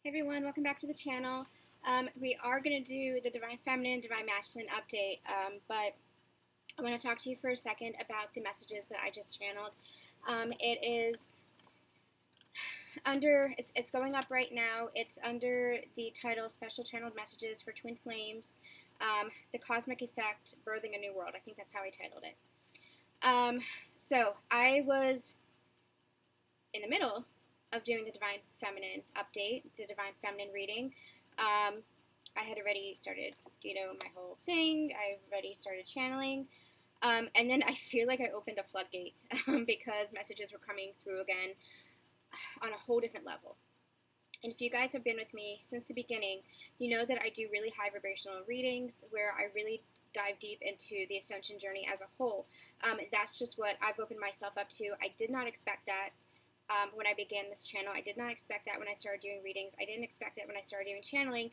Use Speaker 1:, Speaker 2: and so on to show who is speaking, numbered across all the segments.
Speaker 1: Hey everyone, welcome back to the channel. We are going to do the Divine Feminine, Divine Masculine update, but I want to talk to you for a second about the messages that I just channeled. It is under, it's going up right now. It's under the title Special Channeled Messages for Twin Flames, The Cosmic Effect, Birthing a New World. I think that's how I titled it. So I was in the middle of doing the Divine Feminine update, the Divine Feminine reading. I had already started, my whole thing. I already started channeling. And then I feel like I opened a floodgate because messages were coming through again on a whole different level. And if you guys have been with me since the beginning, you know that I do really high vibrational readings where I really dive deep into the ascension journey as a whole. That's just what I've opened myself up to. I did not expect that. When I began this channel. I did not expect that when I started doing readings. I didn't expect it when I started doing channeling.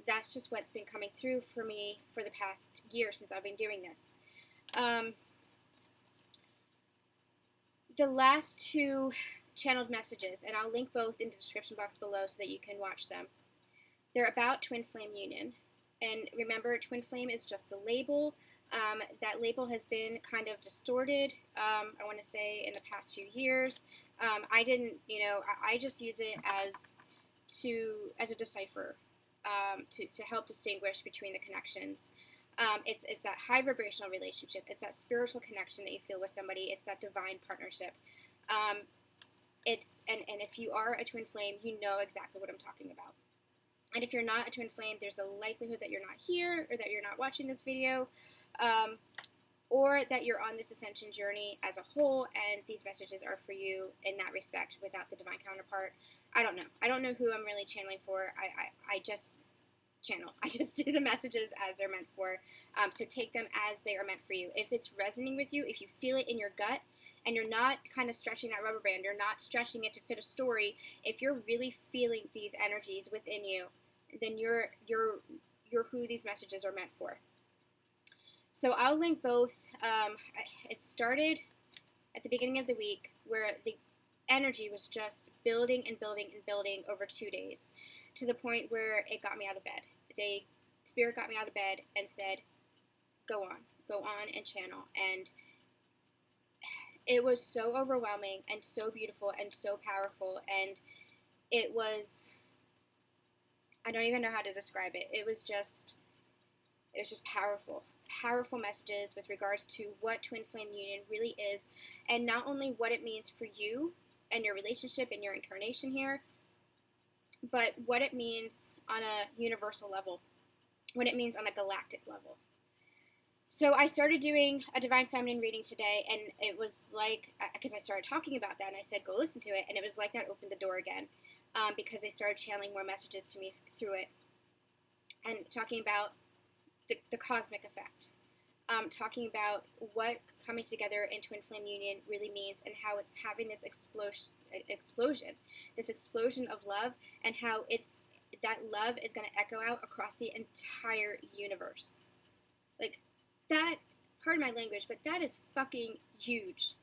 Speaker 1: That's just what's been coming through for me for the past year since I've been doing this. The last two channeled messages, and I'll link both in the description box below so that you can watch them. They're about twin flame union. And remember, twin flame is just the label. That label has been kind of distorted, I want to say, in the past few years. I didn't, I just use it as a decipher, to help distinguish between the connections. It's that high vibrational relationship. It's that spiritual connection that you feel with somebody. It's that divine partnership. And if you are a twin flame, you know exactly what I'm talking about. And if you're not a twin flame, there's a likelihood that you're not here or that you're not watching this video, or that you're on this ascension journey as a whole, and these messages are for you in that respect without the divine counterpart. I don't know. I don't know who I'm really channeling for. I just channel. I just do the messages as they're meant for. So take them as they are meant for you. If it's resonating with you, if you feel it in your gut, and you're not kind of stretching that rubber band, you're not stretching it to fit a story, if you're really feeling these energies within you, then you're who these messages are meant for. So I'll link both. It started at the beginning of the week where the energy was just building and building and building over 2 days to the point where it got me out of bed. Spirit got me out of bed and said, go on and channel. And it was so overwhelming and so beautiful and so powerful. And it was, I don't even know how to describe it. It was just powerful. Powerful messages with regards to what twin flame union really is, and not only what it means for you and your relationship and your incarnation here, but what it means on a universal level, what it means on a galactic level. So I started doing a Divine Feminine reading today, and it was like, because I started talking about that, and I said, go listen to it, and it was like that opened the door again, because they started channeling more messages to me through it, and talking about the cosmic effect, talking about what coming together in twin flame union really means, and how it's having this explosion of love, and how that love is going to echo out across the entire universe. Like, that, pardon my language, but that is fucking huge.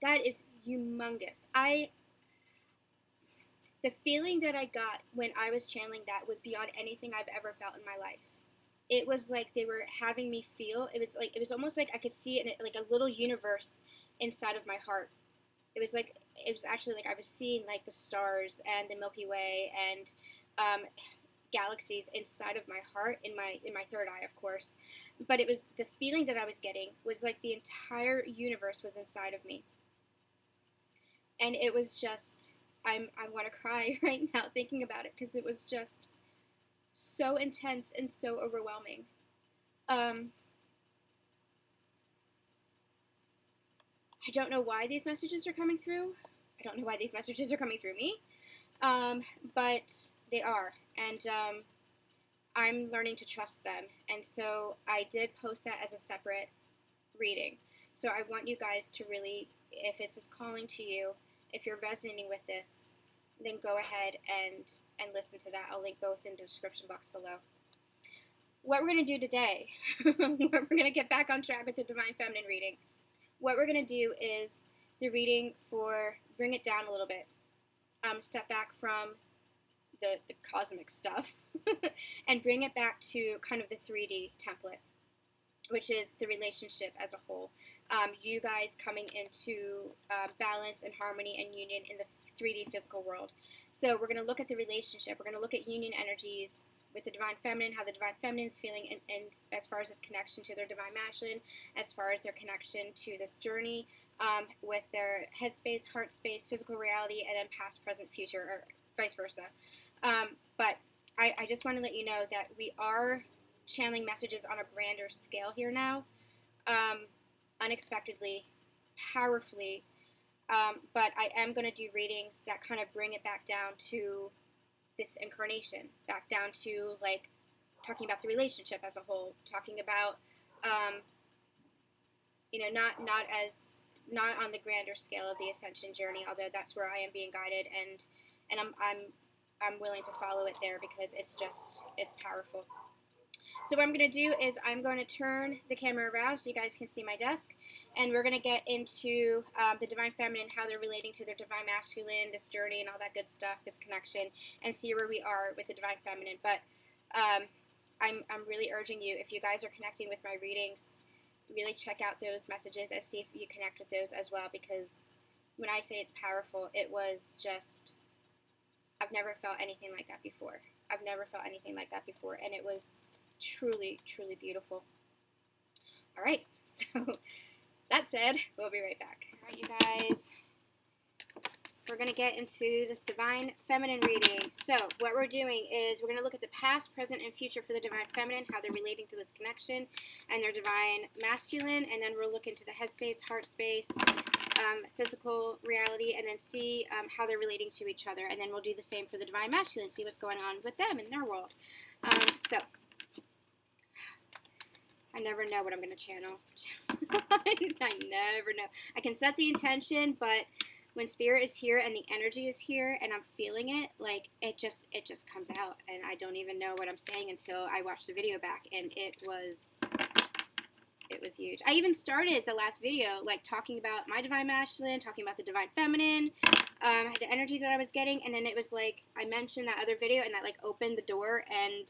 Speaker 1: That is humongous. The feeling that I got when I was channeling that was beyond anything I've ever felt in my life. It was like they were having me feel, it was almost like I could see it in like a little universe inside of my heart. It was actually like I was seeing like the stars and the Milky Way and galaxies inside of my heart, in my third eye, of course. But it was, the feeling that I was getting was like the entire universe was inside of me. And it was just, I want to cry right now thinking about it, because it was just so intense and so overwhelming. I don't know why these messages are coming through. I don't know why these messages are coming through me, but they are, and I'm learning to trust them. And so I did post that as a separate reading. So I want you guys to really, if this is calling to you, if you're resonating with this, then go ahead and listen to that. I'll link both in the description box below. What we're going to do today, we're going to get back on track with the Divine Feminine reading. What we're going to do is the reading for, bring it down a little bit. Step back from the cosmic stuff, and bring it back to kind of the 3D template, which is the relationship as a whole. You guys coming into balance and harmony and union in the 3D physical world. So we're going to look at the relationship. We're going to look at union energies with the divine feminine, how the divine feminine is feeling, and as far as its connection to their divine masculine, as far as their connection to this journey with their headspace, heart space, physical reality, and then past, present, future, or vice versa. But I just want to let you know that we are channeling messages on a grander scale here now, unexpectedly, powerfully, but I am going to do readings that kind of bring it back down to this incarnation, back down to like talking about the relationship as a whole, talking about not on the grander scale of the ascension journey, although that's where I am being guided, and I'm willing to follow it there because it's powerful. So what I'm going to do is I'm going to turn the camera around so you guys can see my desk, and we're going to get into the divine feminine, how they're relating to their divine masculine, this journey and all that good stuff, this connection, and see where we are with the divine feminine. But I'm really urging you, if you guys are connecting with my readings, really check out those messages and see if you connect with those as well, because when I say it's powerful, it was just, I've never felt anything like that before. I've never felt anything like that before, and it was truly, truly beautiful. All right, so that said, we'll be right back. All right, you guys, we're going to get into this divine feminine reading. So what we're doing is we're going to look at the past, present, and future for the divine feminine, how they're relating to this connection, and their divine masculine, and then we'll look into the head space, heart space, physical reality, and then see how they're relating to each other, and then we'll do the same for the divine masculine, see what's going on with them in their world. So I never know what I'm going to channel. I never know. I can set the intention, but when spirit is here and the energy is here and I'm feeling it, like it just comes out, and I don't even know what I'm saying until I watch the video back, and it was huge. I even started the last video like talking about my divine masculine, talking about the divine feminine, the energy that I was getting, and then it was like I mentioned that other video, and that like opened the door, and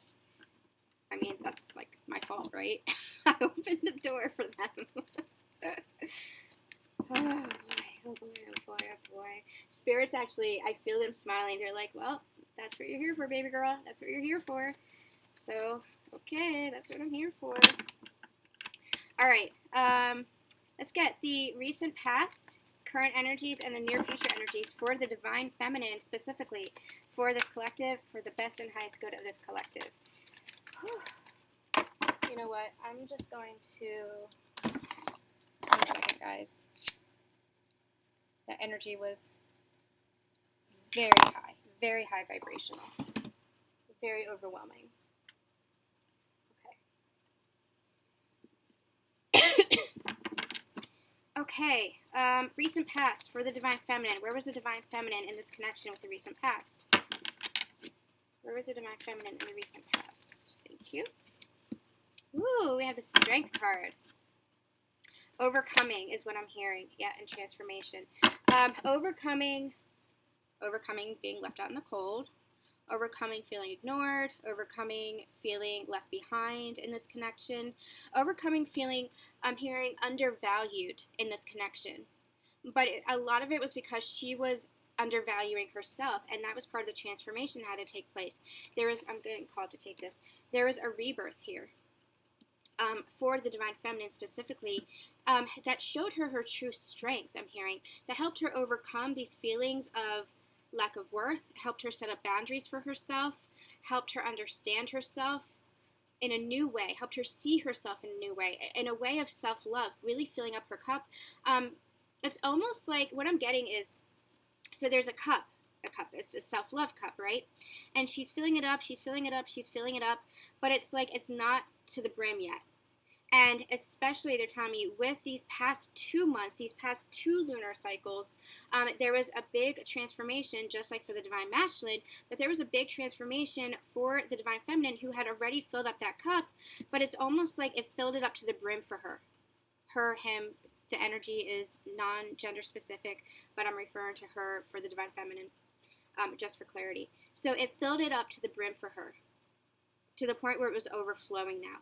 Speaker 1: I mean, that's like my fault, right? I opened the door for them. Oh boy, oh boy, oh boy, oh boy. Spirits actually, I feel them smiling. They're like, well, that's what you're here for, baby girl. That's what you're here for. So, okay, that's what I'm here for. All right, let's get the recent past, current energies, and the near future energies for the divine feminine, specifically for this collective, for the best and highest good of this collective. You know what? I'm just going to. 1 second, guys. That energy was very high vibrational, very overwhelming. Okay. Okay. Recent past for the divine feminine. Where was the divine feminine in this connection with the recent past? Where was the divine feminine in the recent past? Thank you. Ooh, we have the strength card. Overcoming is what I'm hearing. Yeah, and transformation. Overcoming being left out in the cold. Overcoming feeling ignored. Overcoming feeling left behind in this connection. Overcoming feeling, I'm hearing, undervalued in this connection. But a lot of it was because she was undervaluing herself, and that was part of the transformation that had to take place. I'm getting called to take this. There was a rebirth here. For the divine feminine specifically, that showed her true strength, I'm hearing, that helped her overcome these feelings of lack of worth, helped her set up boundaries for herself, helped her understand herself in a new way, helped her see herself in a new way, in a way of self-love, really filling up her cup. It's almost like what I'm getting is, so there's a cup, it's a self-love cup, right? And she's filling it up, but it's like it's not to the brim yet. And especially, they're telling me, with these past 2 months, these past 2 lunar cycles, there was a big transformation, just like for the divine masculine, but there was a big transformation for the divine feminine, who had already filled up that cup, but it's almost like it filled it up to the brim for her. Her, him, the energy is non-gender specific, but I'm referring to her for the divine feminine. just for clarity. So it filled it up to the brim for her, to the point where it was overflowing now.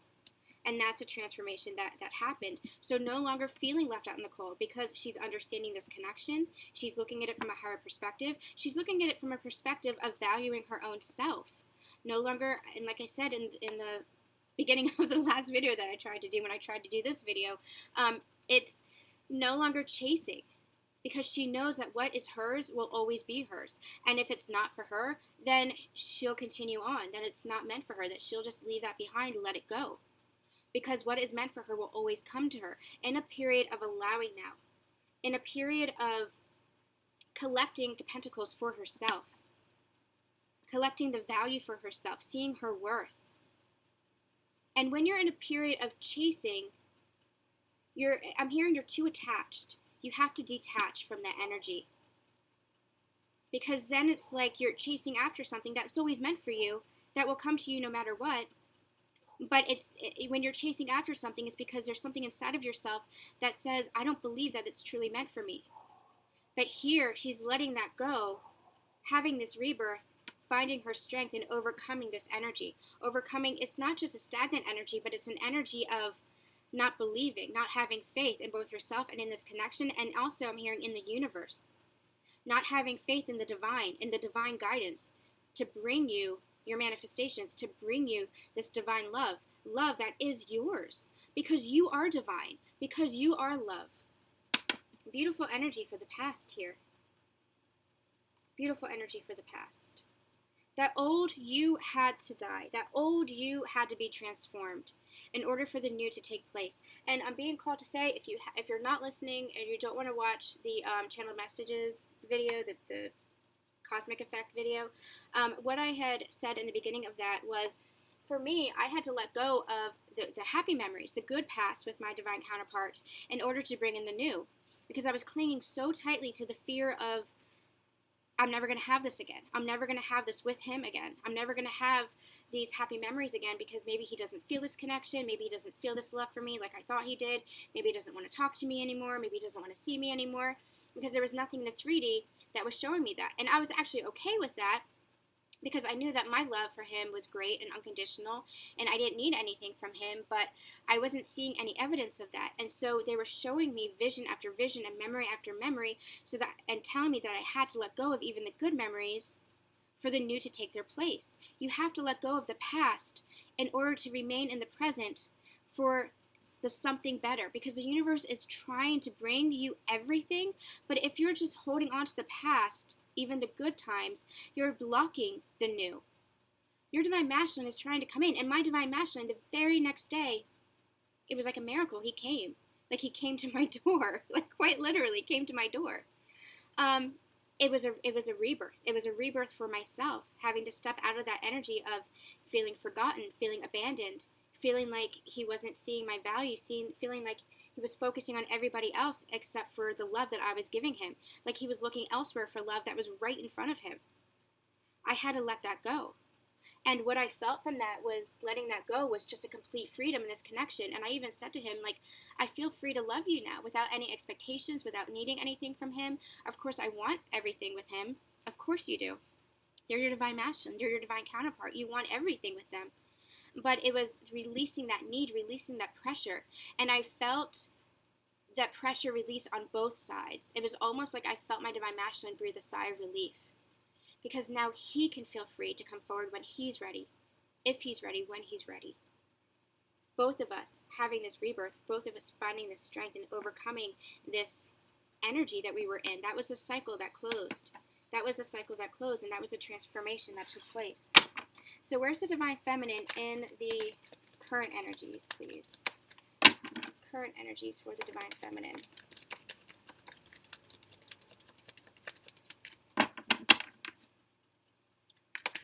Speaker 1: And that's a transformation that happened. So no longer feeling left out in the cold, because she's understanding this connection. She's looking at it from a higher perspective. She's looking at it from a perspective of valuing her own self. No longer, and like I said in the beginning of the last video that I tried to do when I tried to do this video, it's no longer chasing, because she knows that what is hers will always be hers. And if it's not for her, then she'll continue on. Then it's not meant for her, that she'll just leave that behind and let it go. Because what is meant for her will always come to her, in a period of allowing now, in a period of collecting the pentacles for herself, collecting the value for herself, seeing her worth. And when you're in a period of chasing, I'm hearing you're too attached. You have to detach from that energy. Because then it's like you're chasing after something that's always meant for you, that will come to you no matter what. But when you're chasing after something, it's because there's something inside of yourself that says, I don't believe that it's truly meant for me. But here, she's letting that go, having this rebirth, finding her strength and overcoming this energy. Overcoming, it's not just a stagnant energy, but it's an energy of not believing, not having faith in both herself and in this connection. And also, I'm hearing in the universe, not having faith in the divine guidance to bring you your manifestations, to bring you this divine love that is yours, because you are divine, because you are love. Beautiful energy for the past here. Beautiful energy for the past. That old you had to die. That old you had to be transformed in order for the new to take place. And I'm being called to say, if you're not listening and you don't want to watch the channel messages video, the Cosmic Effect video, what I had said in the beginning of that was, for me, I had to let go of the happy memories, the good past with my divine counterpart, in order to bring in the new, because I was clinging so tightly to the fear of, I'm never going to have this again. I'm never going to have this with him again. I'm never going to have these happy memories again, because maybe he doesn't feel this connection. Maybe he doesn't feel this love for me like I thought he did. Maybe he doesn't want to talk to me anymore. Maybe he doesn't want to see me anymore, because there was nothing in the 3D that was showing me that. And I was actually okay with that, because I knew that my love for him was great and unconditional, and I didn't need anything from him, but I wasn't seeing any evidence of that. And so they were showing me vision after vision and memory after memory, and telling me that I had to let go of even the good memories for the new to take their place. You have to let go of the past in order to remain in the present for the something better, because the universe is trying to bring you everything. But if you're just holding on to the past, even the good times, you're blocking the new. Your divine masculine is trying to come in, and my divine masculine, the very next day, it was like a miracle. He came. Like, he came to my door. Like, quite literally came to my door. It was a rebirth. It was a rebirth for myself, having to step out of that energy of feeling forgotten, feeling abandoned, feeling like he wasn't seeing my value, feeling like he was focusing on everybody else except for the love that I was giving him. Like he was looking elsewhere for love that was right in front of him. I had to let that go. And what I felt from that was, letting that go was just a complete freedom in this connection. And I even said to him, like, I feel free to love you now without any expectations, without needing anything from him. Of course, I want everything with him. Of course you do. They're your divine masculine. They're your divine counterpart. You want everything with them. But it was releasing that need, releasing that pressure. And I felt that pressure release on both sides. It was almost like I felt my divine masculine breathe a sigh of relief. Because now he can feel free to come forward when he's ready. If he's ready, when he's ready. Both of us having this rebirth, both of us finding this strength and overcoming this energy that we were in. That was the cycle that closed. That was the cycle that closed, and that was a transformation that took place. So where's the divine feminine in the current energies, please? Current energies for the divine feminine.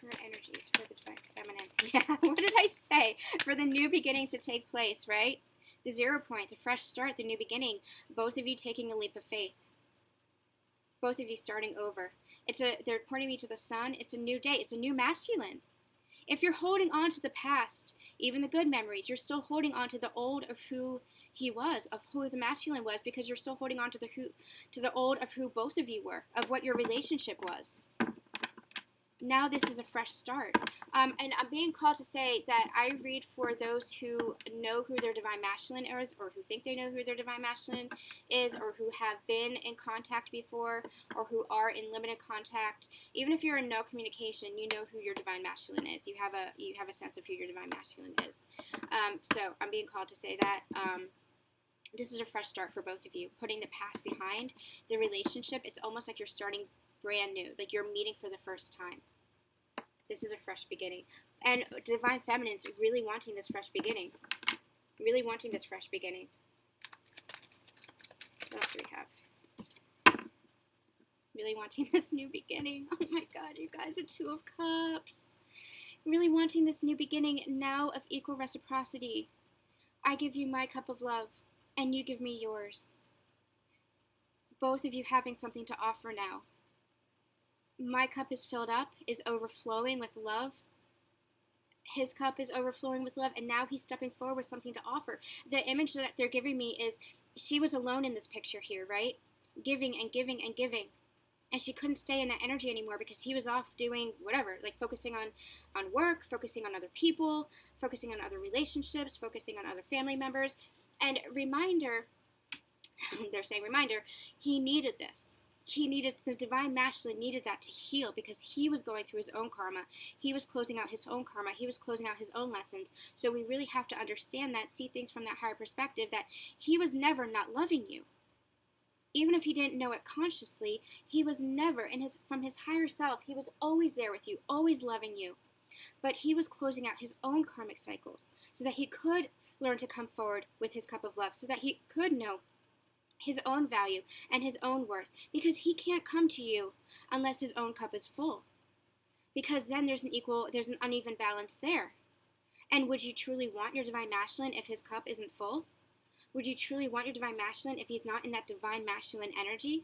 Speaker 1: Current energies for the divine feminine. Yeah, what did I say? For the new beginning to take place, right? The 0 point, the fresh start, the new beginning. Both of you taking a leap of faith. Both of you starting over. They're pointing me to the sun. It's a new day. It's a new masculine. If you're holding on to the past, even the good memories, you're still holding on to the old of who he was, of who the masculine was, because you're still holding on to the old of who both of you were, of what your relationship was. Now this is a fresh start. And I'm being called to say that I read for those who know who their divine masculine is, or who think they know who their divine masculine is, or who have been in contact before, or who are in limited contact. Even if you're in no communication, you know who your divine masculine is. You have a sense of who your divine masculine is. So I'm being called to say that. This is a fresh start for both of you. Putting the past behind the relationship, it's almost like you're starting brand new, like you're meeting for the first time. This is a fresh beginning. And divine feminine's really wanting this fresh beginning. Really wanting this fresh beginning. What else do we have? Really wanting this new beginning. Oh my God, you guys, a Two of Cups. Really wanting this new beginning now of equal reciprocity. I give you my cup of love, and you give me yours. Both of you having something to offer now. My cup is filled up, is overflowing with love. His cup is overflowing with love, and now he's stepping forward with something to offer. The image that they're giving me is she was alone in this picture here, right? Giving and giving and giving. And she couldn't stay in that energy anymore because he was off doing whatever, like focusing on work, focusing on other people, focusing on other relationships, focusing on other family members. And reminder, they're saying reminder, he needed this. He needed, the divine masculine needed that to heal because he was going through his own karma. He was closing out his own karma. He was closing out his own lessons. So we really have to understand that, see things from that higher perspective, that he was never not loving you. Even if he didn't know it consciously, he was never, from his higher self, he was always there with you, always loving you. But he was closing out his own karmic cycles so that he could learn to come forward with his cup of love, so that he could know his own value and his own worth, because he can't come to you unless his own cup is full, because then there's an uneven balance there. And would you truly want your divine masculine if his cup isn't full? Would you truly want your divine masculine if he's not in that divine masculine energy?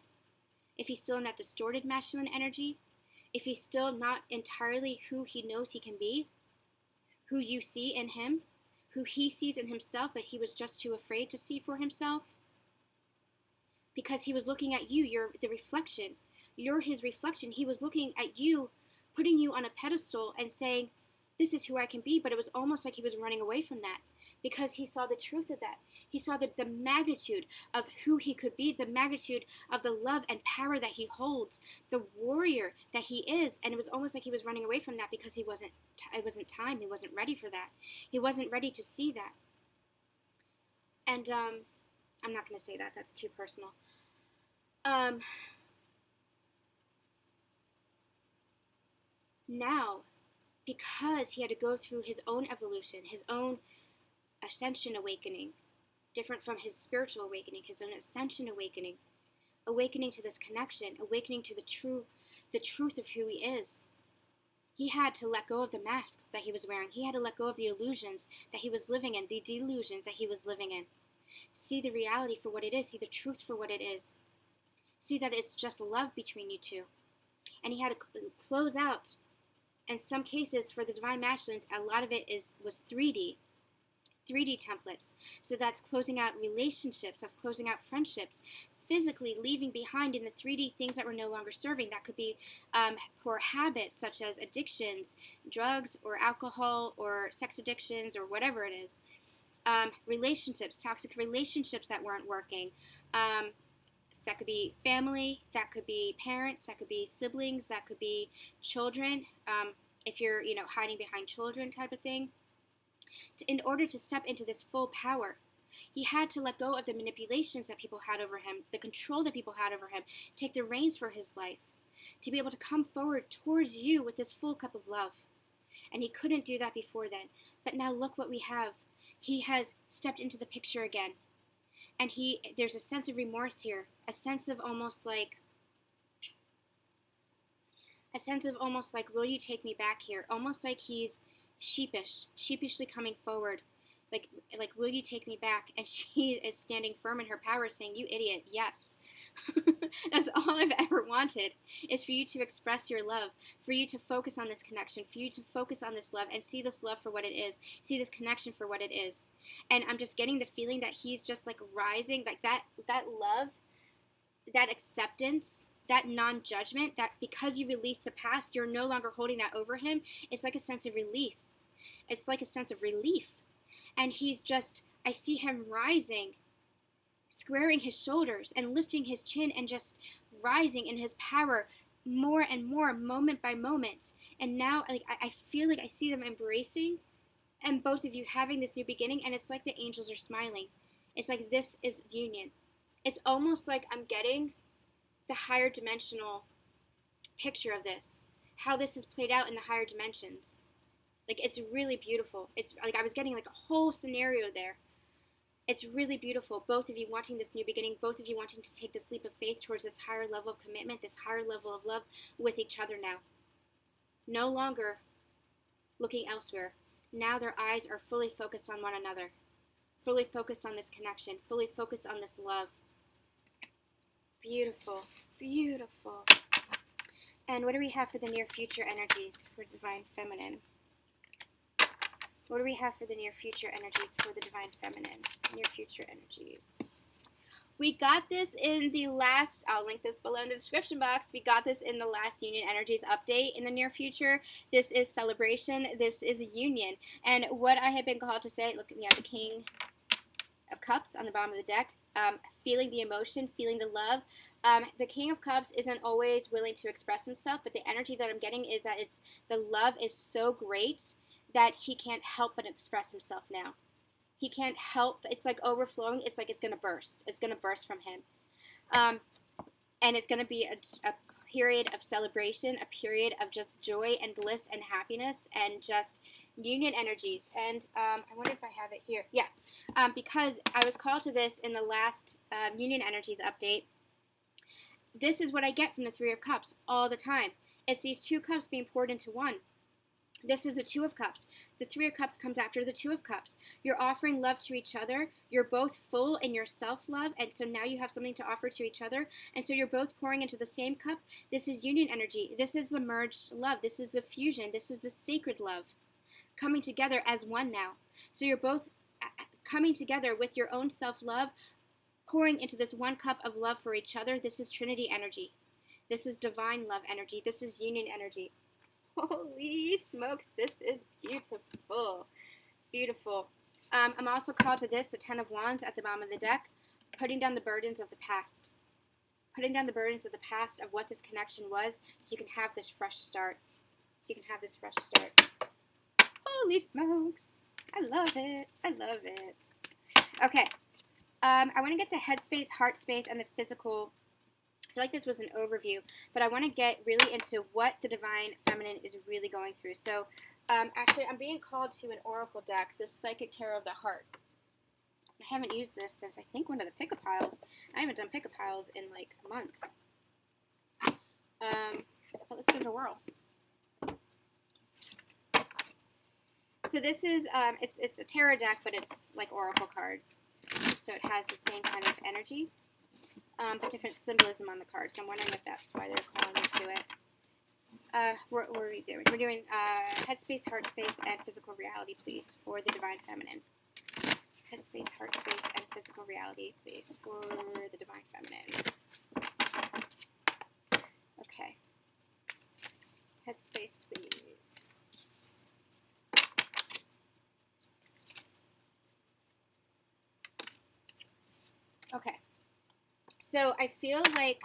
Speaker 1: If he's still in that distorted masculine energy? If he's still not entirely who he knows he can be? Who you see in him? Who he sees in himself, but he was just too afraid to see for himself? Because he was looking at you, you're the reflection. You're his reflection. He was looking at you, putting you on a pedestal and saying, this is who I can be. But it was almost like he was running away from that because he saw the truth of that. He saw the magnitude of who he could be, the magnitude of the love and power that he holds, the warrior that he is. And it was almost like he was running away from that because it wasn't time. He wasn't ready for that. He wasn't ready to see that. And I'm not going to say that. That's too personal. Now, because he had to go through his own evolution, his own ascension awakening, different from his spiritual awakening, his own ascension awakening, awakening to this connection, awakening to the truth of who he is. He had to let go of the masks that he was wearing. He had to let go of the illusions that he was living in, the delusions that he was living in. See the reality for what it is. See the truth for what it is. See that it's just love between you two. And he had to close out. In some cases, for the divine masculines, a lot of it was 3D templates. So that's closing out relationships. That's closing out friendships. Physically leaving behind in the 3D things that were no longer serving. That could be poor habits such as addictions, drugs or alcohol or sex addictions or whatever it is. Relationships, toxic relationships that weren't working. That could be family, that could be parents, that could be siblings, that could be children, if you're, hiding behind children type of thing. In order to step into this full power, he had to let go of the manipulations that people had over him, the control that people had over him, take the reins for his life, to be able to come forward towards you with this full cup of love. And he couldn't do that before then. But now look what we have. He has stepped into the picture again. And there's a sense of remorse here, a sense of almost like, will you take me back here? Almost like he's sheepishly coming forward. Like, will you take me back? And she is standing firm in her power saying, you idiot, yes. That's all I've ever wanted, is for you to express your love, for you to focus on this connection, for you to focus on this love and see this love for what it is, see this connection for what it is. And I'm just getting the feeling that he's just like rising, like that love, that acceptance, that non-judgment, that because you release the past, you're no longer holding that over him. It's like a sense of release. It's like a sense of relief. And he's just, I see him rising, squaring his shoulders and lifting his chin and just rising in his power more and more, moment by moment. And now, like, I feel like I see them embracing, and both of you having this new beginning, and it's like the angels are smiling. It's like this is union. It's almost like I'm getting the higher dimensional picture of this, how this is played out in the higher dimensions. Like, it's really beautiful. It's like I was getting like a whole scenario there. It's really beautiful. Both of you wanting this new beginning, both of you wanting to take this leap of faith towards this higher level of commitment, this higher level of love with each other now. No longer looking elsewhere. Now their eyes are fully focused on one another, fully focused on this connection, fully focused on this love. Beautiful, beautiful. And what do we have for the near future energies for Divine Feminine? What do we have for the near future energies for the Divine Feminine? Near future energies. We got this in the last, I'll link this below in the description box. We got this in the last Union Energies update in the near future. This is celebration. This is union. And what I have been called to say, look, we have the King of Cups on the bottom of the deck. Feeling the emotion, feeling the love. The King of Cups isn't always willing to express himself, but the energy that I'm getting is that the love is so great that he can't help but express himself now. He can't help. It's like overflowing. It's like it's going to burst. It's going to burst from him. And it's going to be a period of celebration, a period of just joy and bliss and happiness and just union energies. And I wonder if I have it here. Yeah. Because I was called to this in the last Union Energies update. This is what I get from the Three of Cups all the time. It's these two cups being poured into one. This is the Two of Cups. The Three of Cups comes after the Two of Cups. You're offering love to each other. You're both full in your self-love, and so now you have something to offer to each other. And so you're both pouring into the same cup. This is union energy. This is the merged love. This is the fusion. This is the sacred love coming together as one now. So you're both coming together with your own self-love, pouring into this one cup of love for each other. This is Trinity energy. This is divine love energy. This is union energy. Holy smokes, this is beautiful. Beautiful. I'm also called to this, the Ten of Wands at the bottom of the deck, putting down the burdens of the past. Putting down the burdens of the past of what this connection was so you can have this fresh start. So you can have this fresh start. Holy smokes. I love it. I love it. Okay. I want to get the headspace, heart space, and the physical. I feel like this was an overview, but I want to get really into what the Divine Feminine is really going through. So, actually, I'm being called to an oracle deck, the Psychic Tarot of the Heart. I haven't used this since, I think, one of the pick-a-piles. I haven't done pick-a-piles in, like, months. But let's give it a whirl. So this is, it's a tarot deck, but it's like oracle cards. So it has the same kind of energy. But different symbolism on the card. So I'm wondering if that's why they're calling me to it. What are we doing? We're doing headspace, heart space, and physical reality, please, for the Divine Feminine. Headspace, heart space, and physical reality, please, for the Divine Feminine. Okay. Headspace, please. Okay. So I feel like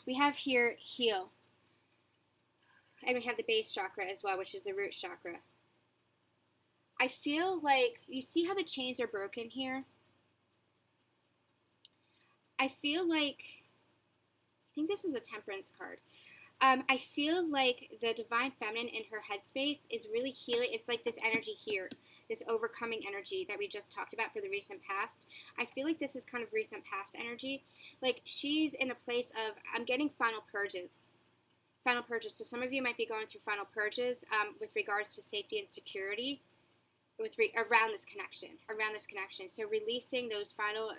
Speaker 1: we have here heal. And we have the base chakra as well, which is the root chakra. I feel like, you see how the chains are broken here? I feel like, I think this is the Temperance card. I feel like the Divine Feminine in her headspace is really healing. It's like this energy here, this overcoming energy that we just talked about for the recent past. I feel like this is kind of recent past energy. Like she's in a place of, I'm getting final purges. Final purges. So some of you might be going through final purges with regards to safety and security around this connection. So releasing those final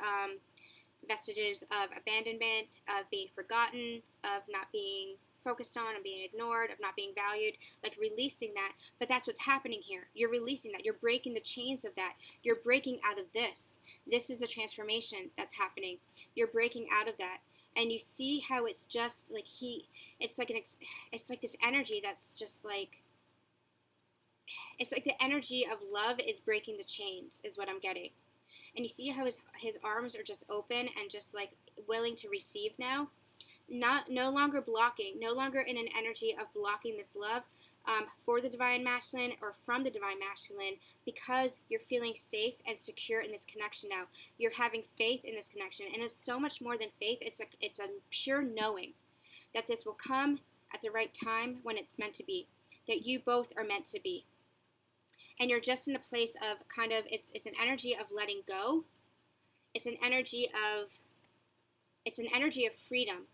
Speaker 1: vestiges of abandonment, of being forgotten, of not being focused on, of being ignored, of not being valued, like releasing that. But that's what's happening here. You're releasing that. You're breaking the chains of that. You're breaking out of this. This is the transformation that's happening. You're breaking out of that. And you see how it's just like it's like this energy that's just like, it's like the energy of love is breaking the chains, is what I'm getting. And you see how his arms are just open and just like willing to receive now. No longer blocking, no longer in an energy of blocking this love for the divine masculine or from the divine masculine, because you're feeling safe and secure in this connection now. You're having faith in this connection, and it's so much more than faith. It's a pure knowing that this will come at the right time when it's meant to be, that you both are meant to be. And you're just in a place of kind of, it's an energy of letting go. It's an energy of freedom.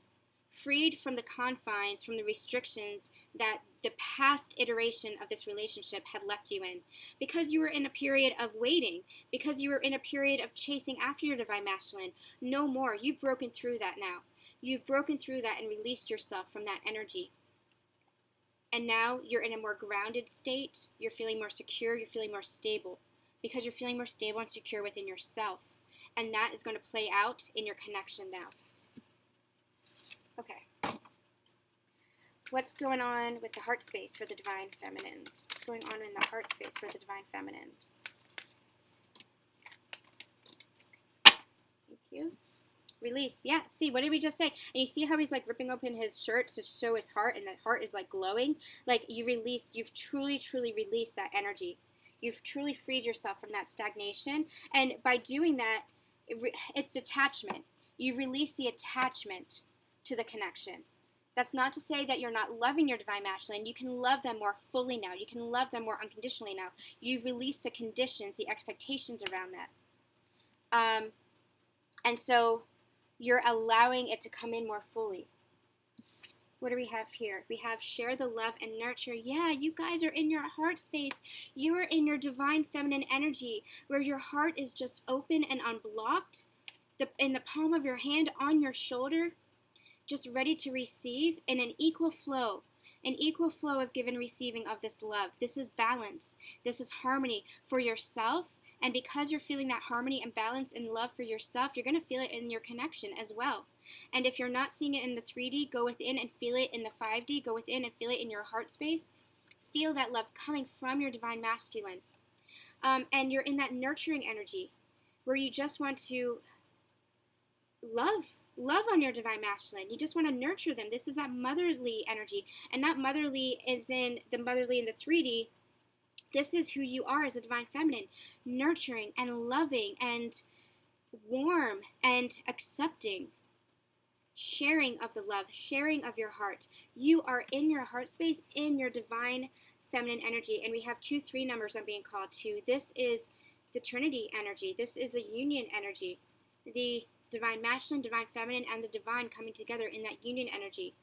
Speaker 1: Freed from the confines, from the restrictions that the past iteration of this relationship had left you in. Because you were in a period of waiting, because you were in a period of chasing after your divine masculine. No more. You've broken through that now. You've broken through that and released yourself from that energy. And now you're in a more grounded state. You're feeling more secure. You're feeling more stable. Because you're feeling more stable and secure within yourself. And that is going to play out in your connection now. Okay. What's going on with the heart space for the divine feminines? What's going on in the heart space for the divine feminines? Thank you. Release. Yeah. See, what did we just say? And you see how he's like ripping open his shirt to show his heart, and that heart is like glowing? Like you've truly, truly released that energy. You've truly freed yourself from that stagnation. And by doing that, it's detachment. You release the attachment to the connection. That's not to say that you're not loving your divine masculine. You can love them more fully now. You can love them more unconditionally now. You've released the conditions, the expectations around that. And so you're allowing it to come in more fully. What do we have here? We have share the love and nurture. Yeah, you guys are in your heart space. You are in your divine feminine energy where your heart is just open and unblocked. In the palm of your hand, on your shoulder, just ready to receive in an equal flow of give and receiving of this love. This is balance. This is harmony for yourself. And because you're feeling that harmony and balance and love for yourself, you're going to feel it in your connection as well. And if you're not seeing it in the 3D, go within and feel it in the 5D. Go within and feel it in your heart space. Feel that love coming from your divine masculine. And you're in that nurturing energy where you just want to love on your divine masculine. You just want to nurture them. This is that motherly energy. And not motherly is in the motherly in the 3D. This is who you are as a divine feminine. Nurturing and loving and warm and accepting. Sharing of the love. Sharing of your heart. You are in your heart space, in your divine feminine energy. And we have 2-3 numbers I'm being called to. This is the Trinity energy. This is the union energy. The divine masculine, divine feminine, and the divine coming together in that union energy.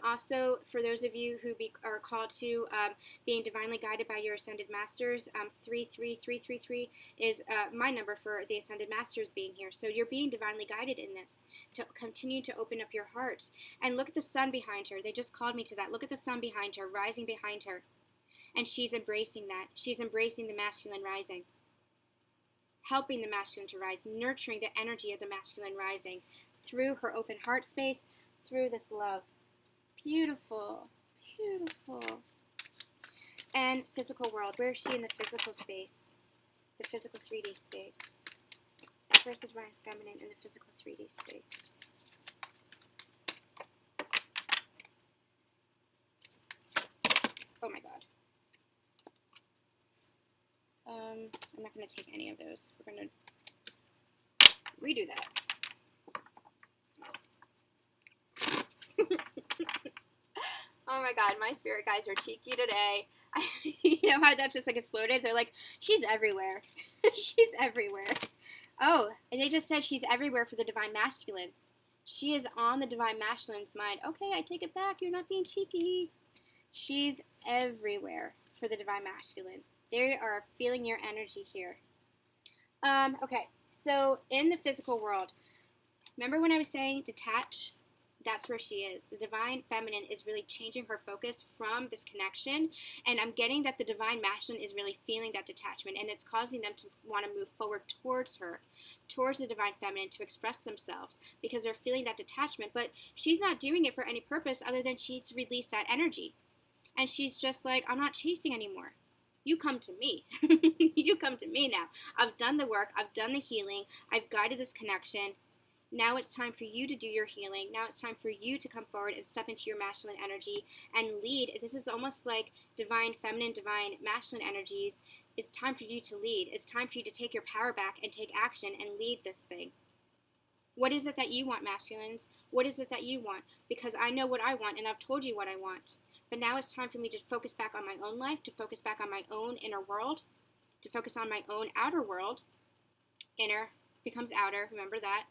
Speaker 1: Also, for those of you who are called to being divinely guided by your Ascended Masters, 33333 is my number for the Ascended Masters being here. So you're being divinely guided in this to continue to open up your heart. And look at the sun behind her. They just called me to that. Look at the sun behind her, rising behind her. And she's embracing that. She's embracing the masculine rising. Helping the masculine to rise, nurturing the energy of the masculine rising through her open heart space, through this love. Beautiful, beautiful. And physical world. Where is she in the physical space? The physical 3D space. Where's the divine feminine in the physical 3D space? Oh my God. I'm not going to take any of those. We're going to redo that. Oh my God, my spirit guides are cheeky today. You know how that just like exploded? They're like, she's everywhere. She's everywhere. Oh, and they just said she's everywhere for the divine masculine. She is on the divine masculine's mind. Okay, I take it back. You're not being cheeky. She's everywhere for the divine masculine. They are feeling your energy here. Okay, so in the physical world, remember when I was saying detach? That's where she is. The divine feminine is really changing her focus from this connection. And I'm getting that the divine masculine is really feeling that detachment. And it's causing them to want to move forward towards her, towards the divine feminine, to express themselves because they're feeling that detachment. But she's not doing it for any purpose other than she needs to release that energy. And she's just like, I'm not chasing anymore. You come to me. You come to me now. I've done the work. I've done the healing. I've guided this connection. Now it's time for you to do your healing. Now it's time for you to come forward and step into your masculine energy and lead. This is almost like divine feminine, divine masculine energies. It's time for you to lead. It's time for you to take your power back and take action and lead this thing. What is it that you want, masculines? What is it that you want? Because I know what I want, and I've told you what I want. But now it's time for me to focus back on my own life, to focus back on my own inner world, to focus on my own outer world. Inner becomes outer, remember that.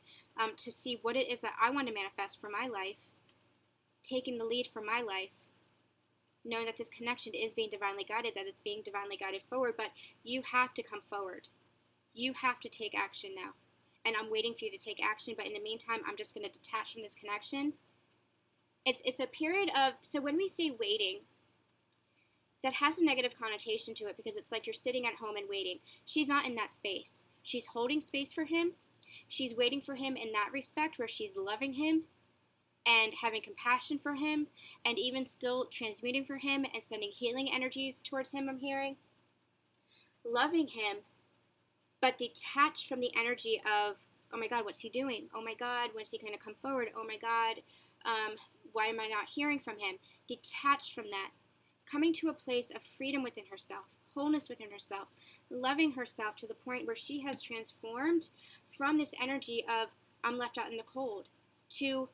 Speaker 1: To see what it is that I want to manifest for my life, taking the lead for my life, knowing that this connection is being divinely guided, that it's being divinely guided forward, but you have to come forward. You have to take action now. And I'm waiting for you to take action, but in the meantime, I'm just going to detach from this connection. It's a period of, so when we say waiting, that has a negative connotation to it because it's like you're sitting at home and waiting. She's not in that space. She's holding space for him. She's waiting for him in that respect where she's loving him and having compassion for him and even still transmuting for him and sending healing energies towards him, I'm hearing. Loving him, but detached from the energy of, oh my God, what's he doing? Oh my God, when's he going to come forward? Oh my God, why am I not hearing from him? Detached from that, coming to a place of freedom within herself, wholeness within herself, loving herself to the point where she has transformed from this energy of I'm left out in the cold to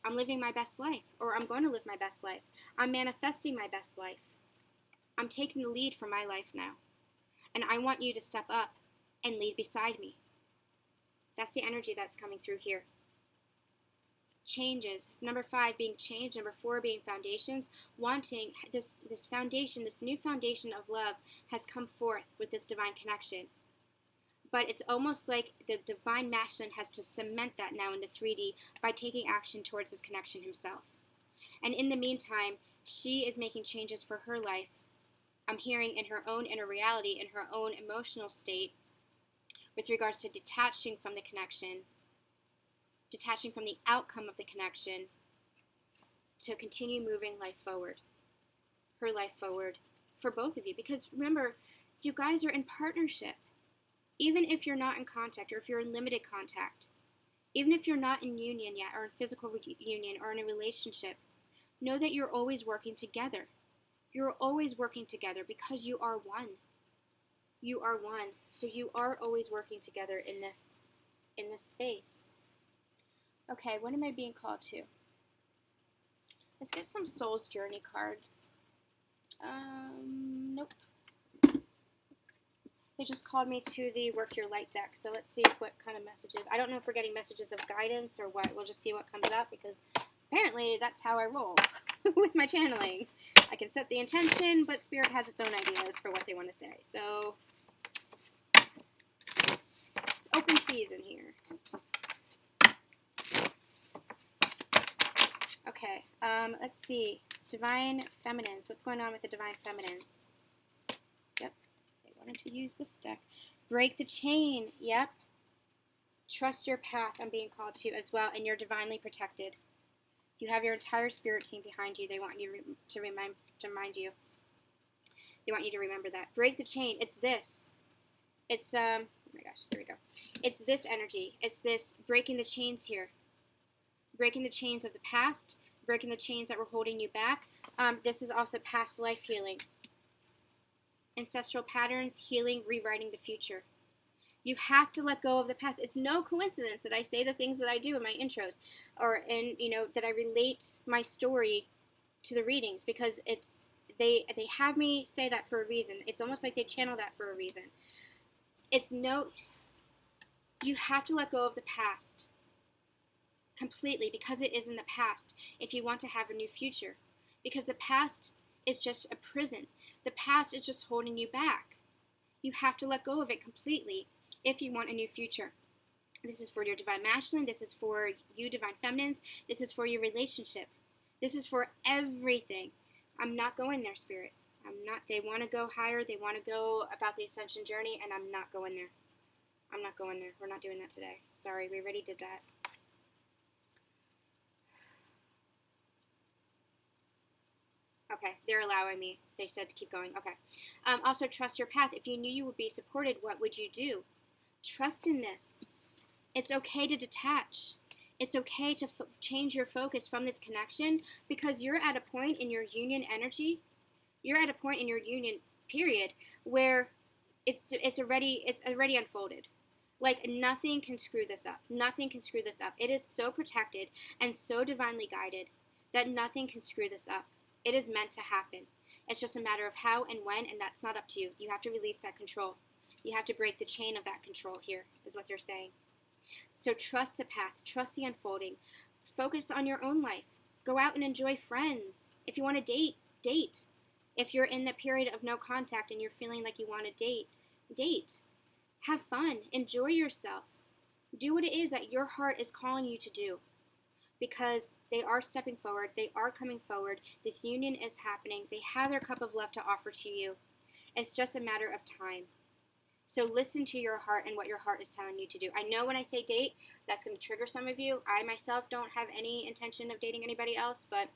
Speaker 1: I'm living my best life, or I'm going to live my best life. I'm manifesting my best life. I'm taking the lead for my life now. And I want you to step up and lead beside me. That's the energy that's coming through here. Changes. Number 5 being change. Number 4 being foundations. Wanting this foundation, this new foundation of love has come forth with this divine connection. But it's almost like the divine masculine has to cement that now in the 3D by taking action towards this connection himself. And in the meantime, she is making changes for her life. I'm hearing in her own inner reality, in her own emotional state, with regards to detaching from the connection, detaching from the outcome of the connection, to continue moving life forward, her life forward, for both of you. Because remember, you guys are in partnership. Even if you're not in contact, or if you're in limited contact, even if you're not in union yet, or in physical union, or in a relationship, know that you're always working together. You're always working together because you are one. You are one. So you are always working together in this space. Okay, what am I being called to? Let's get some Soul's Journey cards. Nope. They just called me to the Work Your Light deck, so let's see what kind of messages. I don't know if we're getting messages of guidance or what. We'll just see what comes up because apparently that's how I roll with my channeling. I can set the intention, but Spirit has its own ideas for what they want to say. So it's open season here. Okay, let's see. Divine Feminines. What's going on with the Divine Feminines? Yep, they wanted to use this deck. Break the chain. Yep. Trust your path. I'm being called to as well, and you're divinely protected. You have your entire spirit team behind you. They want you to remind you. They want you to remember that. Break the chain. It's this. It's, oh my gosh, here we go. It's this energy. It's this breaking the chains here. Breaking the chains of the past. Breaking the chains that were holding you back. This is also past life healing. Ancestral patterns, healing, rewriting the future. You have to let go of the past. It's no coincidence that I say the things that I do in my intros, or that I relate my story to the readings, because they have me say that for a reason. It's almost like they channel that for a reason. You have to let go of the past completely, because it is in the past, if you want to have a new future. Because the past is just a prison. The past is just holding you back. You have to let go of it completely if you want a new future. This is for your divine masculine. This is for you, divine feminines. This is for your relationship. This is for everything. I'm not going there, Spirit. I'm not. They want to go higher. They want to go about the ascension journey, and I'm not going there. I'm not going there. We're not doing that today. Sorry, we already did that. Okay, they're allowing me. They said to keep going. Okay. Also, trust your path. If you knew you would be supported, what would you do? Trust in this. It's okay to detach. It's okay to change your focus from this connection, because you're at a point in your union energy. You're at a point in your union period where it's already unfolded. Like, nothing can screw this up. Nothing can screw this up. It is so protected and so divinely guided that nothing can screw this up. It is meant to happen. It's just a matter of how and when, and that's not up to you. You have to release that control. You have to break the chain of that control here, is what they're saying. So trust the path. Trust the unfolding. Focus on your own life. Go out and enjoy friends. If you want to date, date. If you're in the period of no contact and you're feeling like you want to date, date. Have fun. Enjoy yourself. Do what it is that your heart is calling you to do, because they are stepping forward. They are coming forward. This union is happening. They have their cup of love to offer to you. It's just a matter of time. So listen to your heart and what your heart is telling you to do. I know when I say date, that's going to trigger some of you. I myself don't have any intention of dating anybody else, but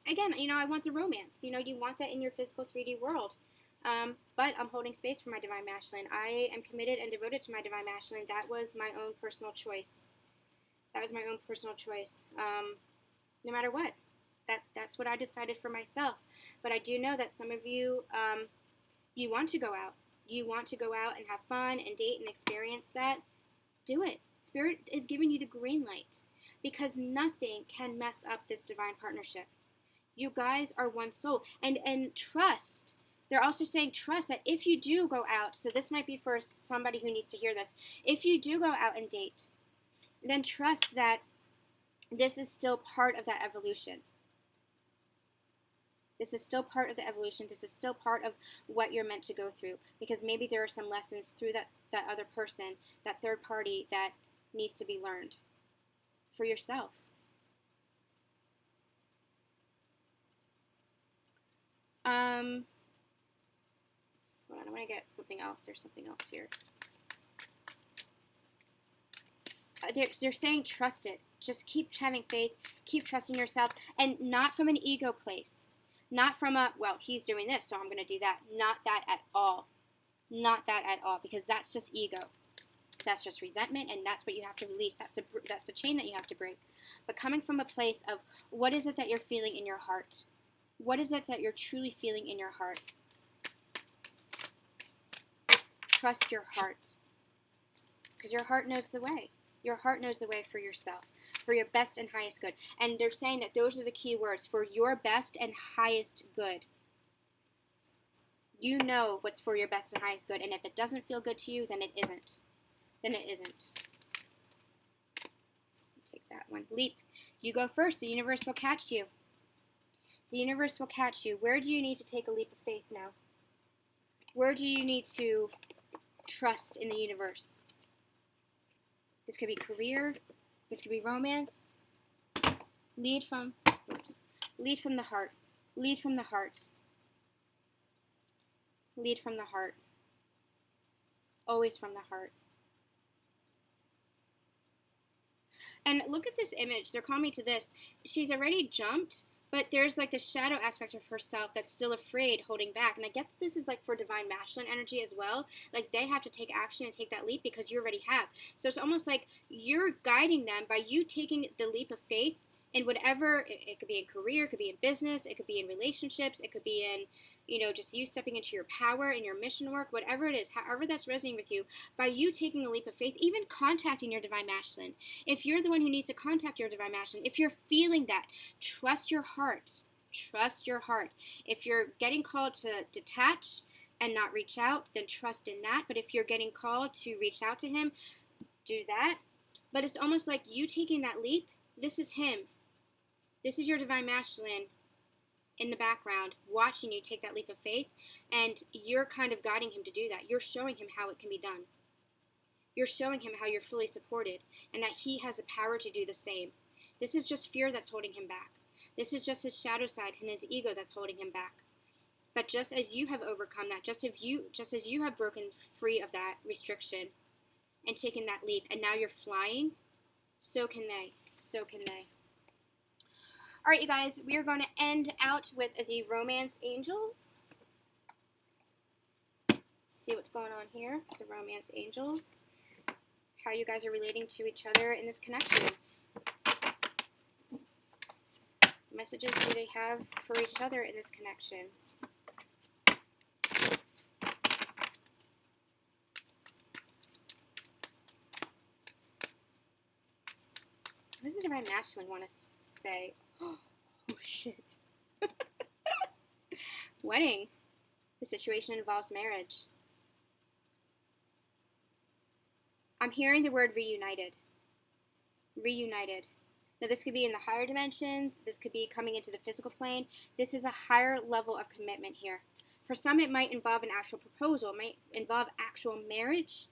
Speaker 1: again, I want the romance. You want that in your physical 3D world. But I'm holding space for my divine masculine. I am committed and devoted to my divine masculine. That was my own personal choice. No matter what. That's what I decided for myself. But I do know that some of you, you want to go out. You want to go out and have fun and date and experience that. Do it. Spirit is giving you the green light, because nothing can mess up this divine partnership. You guys are one soul. And trust. They're also saying trust that if you do go out, so this might be for somebody who needs to hear this, if you do go out and date, then trust that this is still part of that evolution. This is still part of the evolution. This is still part of what you're meant to go through, because maybe there are some lessons through that other person, that third party, that needs to be learned for yourself. Hold on, I want to get something else. There's something else here. They're saying trust it. Just keep having faith. Keep trusting yourself. And not from an ego place. Not from well, he's doing this, so I'm going to do that. Not that at all. Not that at all. Because that's just ego. That's just resentment, and that's what you have to release. That's the chain that you have to break. But coming from a place of, what is it that you're feeling in your heart? What is it that you're truly feeling in your heart? Trust your heart. Because your heart knows the way. Your heart knows the way for yourself, for your best and highest good. And they're saying that those are the key words, for your best and highest good. You know what's for your best and highest good, and if it doesn't feel good to you, then it isn't. Then it isn't. Take that one. Leap. You go first. The universe will catch you. The universe will catch you. Where do you need to take a leap of faith now? Where do you need to trust in the universe? This could be career. This could be romance. Lead from the heart. Lead from the heart. Lead from the heart. Always from the heart. And look at this image. They're calling me to this. She's already jumped, but there's like the shadow aspect of herself that's still afraid, holding back. And I get that this is like for divine masculine energy as well. Like they have to take action and take that leap because you already have. So it's almost like you're guiding them by you taking the leap of faith in whatever, it could be in career, it could be in business, it could be in relationships, it could be in, just you stepping into your power and your mission work, whatever it is, however that's resonating with you, by you taking a leap of faith, even contacting your divine masculine. If you're the one who needs to contact your divine masculine, if you're feeling that, trust your heart. Trust your heart. If you're getting called to detach and not reach out, then trust in that. But if you're getting called to reach out to him, do that. But it's almost like you taking that leap, this is him. This is your divine masculine in the background, watching you take that leap of faith, and you're kind of guiding him to do that. You're showing him how it can be done. You're showing him how you're fully supported and that he has the power to do the same. This is just fear that's holding him back. This is just his shadow side and his ego that's holding him back. But just as you have overcome that, just as you have broken free of that restriction and taken that leap, and now you're flying, so can they. So can they. All right, you guys, we are going to end out with the romance angels. See what's going on here, the romance angels. How you guys are relating to each other in this connection. What messages do they have for each other in this connection? What does the Divine Masculine want to say? Oh, shit. Wedding. The situation involves marriage. I'm hearing the word reunited. Reunited. Now, this could be in the higher dimensions. This could be coming into the physical plane. This is a higher level of commitment here. For some, it might involve an actual proposal. It might involve actual marriage.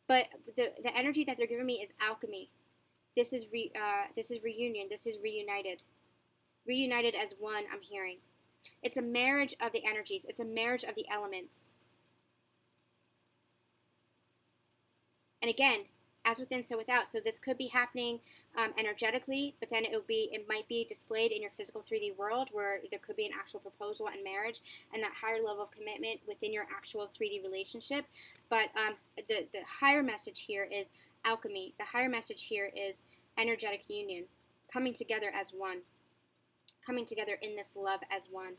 Speaker 1: But the energy that they're giving me is alchemy. This is reunion. This is reunited. Reunited as one, I'm hearing. It's a marriage of the energies. It's a marriage of the elements. And again, as within, so without. So this could be happening energetically, but then it might be displayed in your physical 3D world, where there could be an actual proposal and marriage and that higher level of commitment within your actual 3D relationship. But the higher message here is alchemy. The higher message here is energetic union, coming together as one, coming together in this love as one.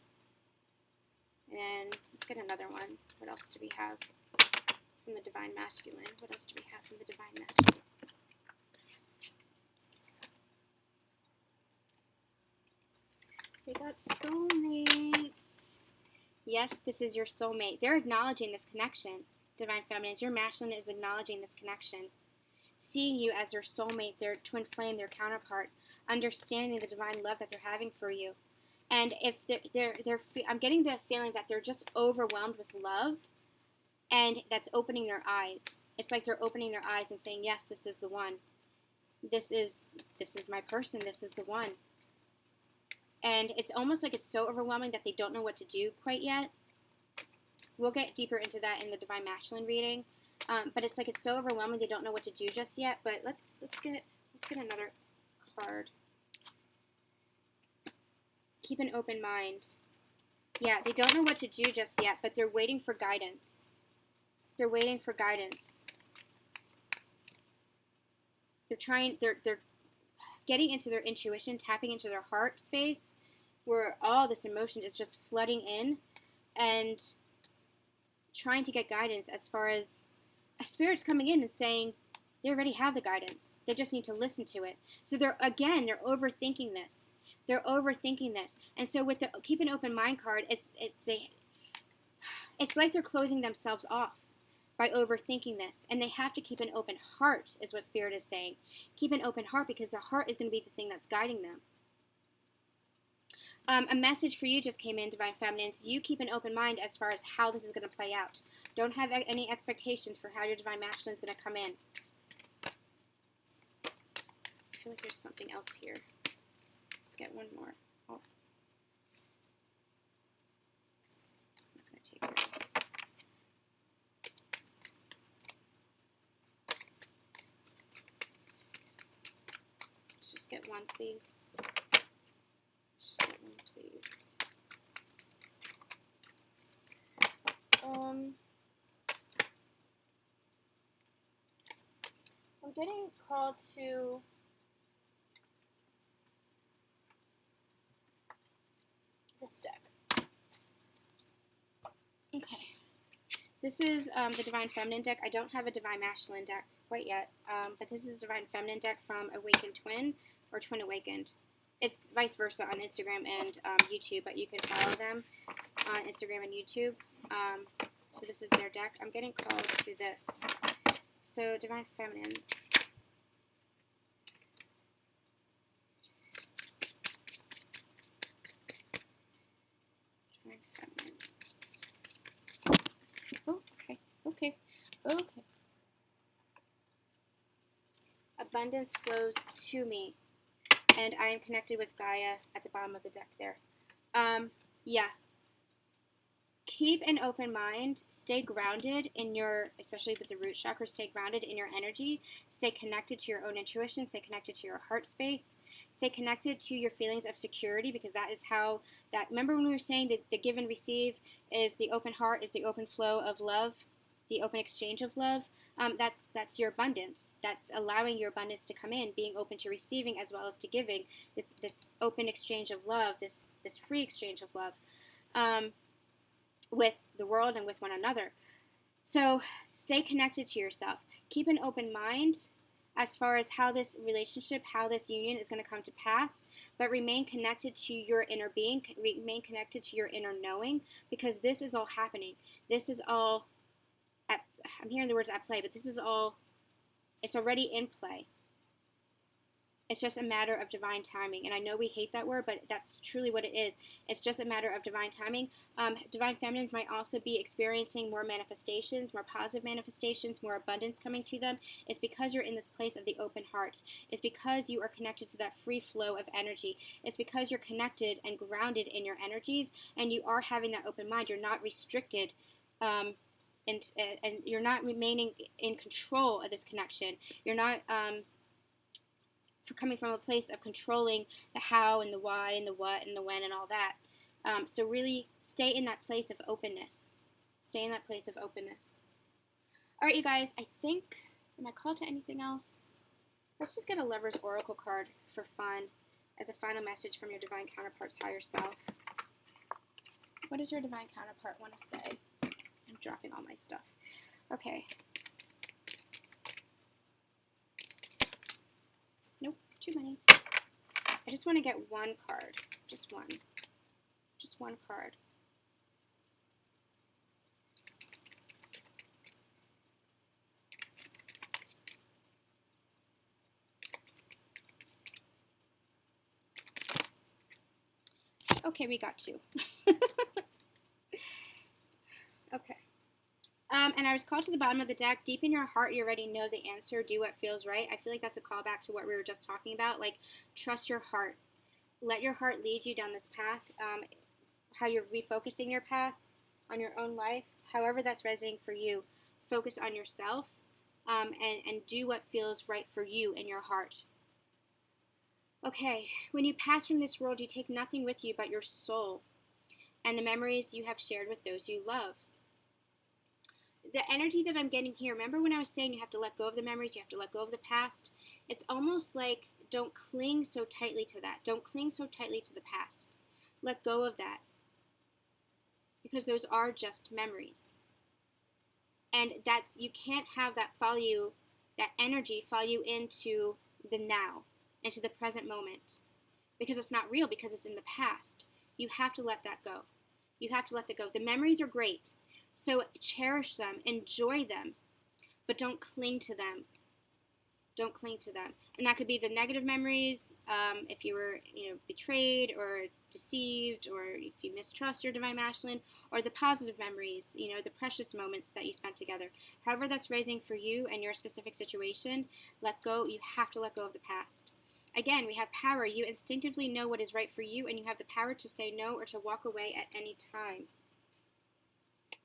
Speaker 1: And let's get another one. What else do we have from the Divine Masculine? What else do we have from the Divine Masculine? We got soulmates. Yes, this is your soulmate. They're acknowledging this connection. Divine Feminines, your masculine is acknowledging this connection. Seeing you as their soulmate, their twin flame, their counterpart. Understanding the divine love that they're having for you. And if I'm getting the feeling that they're just overwhelmed with love, and that's opening their eyes. It's like they're opening their eyes and saying, yes, this is the one. This is my person. This is the one. And it's almost like it's so overwhelming that they don't know what to do quite yet. We'll get deeper into that in the Divine Masculine reading. But it's like it's so overwhelming they don't know what to do just yet. But let's get another card. Keep an open mind. Yeah, they don't know what to do just yet, but they're waiting for guidance. They're waiting for guidance. They're getting into their intuition, tapping into their heart space, where all this emotion is just flooding in, and trying to get guidance as far as a spirit's coming in and saying they already have the guidance. They just need to listen to it. So they're overthinking this. They're overthinking this. And so with the keep an open mind card, it's like they're closing themselves off by overthinking this. And they have to keep an open heart, is what Spirit is saying. Keep an open heart, because the heart is going to be the thing that's guiding them. A message for you just came in, Divine Feminines. You keep an open mind as far as how this is going to play out. Don't have any expectations for how your Divine Masculine is going to come in. I feel like there's something else here. Let's get one more. Oh. I'm not going to take yours. Let's just get one, please. Let's just get one, please. I'm getting called to this deck. Okay. This is the Divine Feminine deck. I don't have a Divine Masculine deck quite yet, but this is the Divine Feminine deck from Awakened Twin or Twin Awakened. It's vice versa on Instagram and YouTube, but you can follow them on Instagram and YouTube. So this is their deck. I'm getting called to this. So Divine Feminines. Divine Feminines. Oh, okay. abundance flows to me, and I am connected with Gaia at the bottom of the deck there. Yeah. Keep an open mind. Stay grounded in your, especially with the root chakra, stay grounded in your energy. Stay connected to your own intuition. Stay connected to your heart space. Stay connected to your feelings of security, because that is how that, remember when we were saying that the give and receive is the open heart, is the open flow of love, the open exchange of love. That's your abundance. That's allowing your abundance to come in, being open to receiving as well as to giving. This open exchange of love, this free exchange of love. With the world and with one another. So stay connected to yourself. Keep an open mind as far as how this relationship, how this union is going to come to pass, but remain connected to your inner being, remain connected to your inner knowing, because this is all happening. This is all, I'm hearing the words at play, but this is all, it's already in play. It's just a matter of divine timing. And I know we hate that word, but that's truly what it is. It's just a matter of divine timing. Divine feminines might also be experiencing more manifestations, more positive manifestations, more abundance coming to them. It's because you're in this place of the open heart. It's because you are connected to that free flow of energy. It's because you're connected and grounded in your energies, and you are having that open mind. You're not restricted, and you're not remaining in control of this connection. You're not for coming from a place of controlling the how and the why and the what and the when and all that. So really stay in that place of openness. Stay in that place of openness. All right, you guys, I think, am I called to anything else? Let's just get a Lover's Oracle card for fun as a final message from your divine counterpart's higher self. What does your divine counterpart want to say? I'm dropping all my stuff. Okay. Nope, too many. I just want to get one card. Just one. Just one card. Okay, we got two. Okay. And I was called to the bottom of the deck. Deep in your heart, you already know the answer. Do what feels right. I feel like that's a callback to what we were just talking about. Like, trust your heart. Let your heart lead you down this path. How you're refocusing your path on your own life. However that's resonating for you. Focus on yourself. And do what feels right for you in your heart. Okay. When you pass from this world, you take nothing with you but your soul and the memories you have shared with those you love. The energy that I'm getting here, remember when I was saying you have to let go of the memories, you have to let go of the past? It's almost like don't cling so tightly to that. Don't cling so tightly to the past. Let go of that. Because those are just memories. And that's, you can't have that follow you, that energy follow you into the now, into the present moment. Because it's not real, because it's in the past. You have to let that go. You have to let that go. The memories are great. So cherish them, enjoy them, but don't cling to them. Don't cling to them. And that could be the negative memories, if you were, betrayed or deceived, or if you mistrust your divine masculine, or the positive memories, the precious moments that you spent together. However that's raising for you and your specific situation, let go. You have to let go of the past. Again, we have power. You instinctively know what is right for you, and you have the power to say no or to walk away at any time.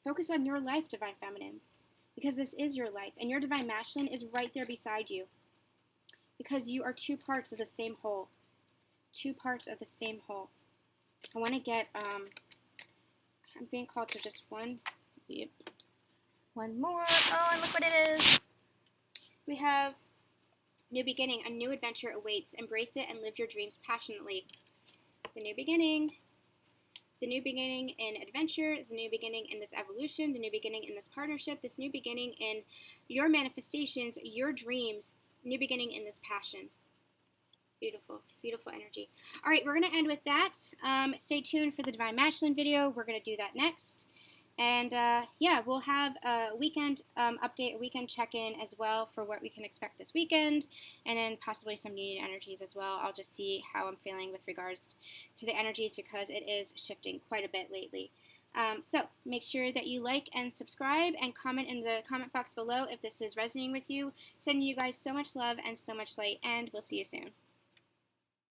Speaker 1: Focus on your life, divine feminines, because this is your life, and your divine masculine is right there beside you, because you are two parts of the same whole. Two parts of the same whole. I want to get, I'm being called to just one. Yep. One more. Oh, and look what it is. We have new beginning. A new adventure awaits. Embrace it and live your dreams passionately. The new beginning. The new beginning in adventure, the new beginning in this evolution, the new beginning in this partnership, this new beginning in your manifestations, your dreams, new beginning in this passion. Beautiful, beautiful energy. All right, we're going to end with that. Stay tuned for the Divine Masculine video. We're going to do that next. And yeah, we'll have a weekend update, a weekend check-in as well for what we can expect this weekend, and then possibly some union energies as well. I'll just see how I'm feeling with regards to the energies, because it is shifting quite a bit lately. So make sure that you like and subscribe and comment in the comment box below if this is resonating with you. Sending you guys so much love and so much light, and we'll see you soon.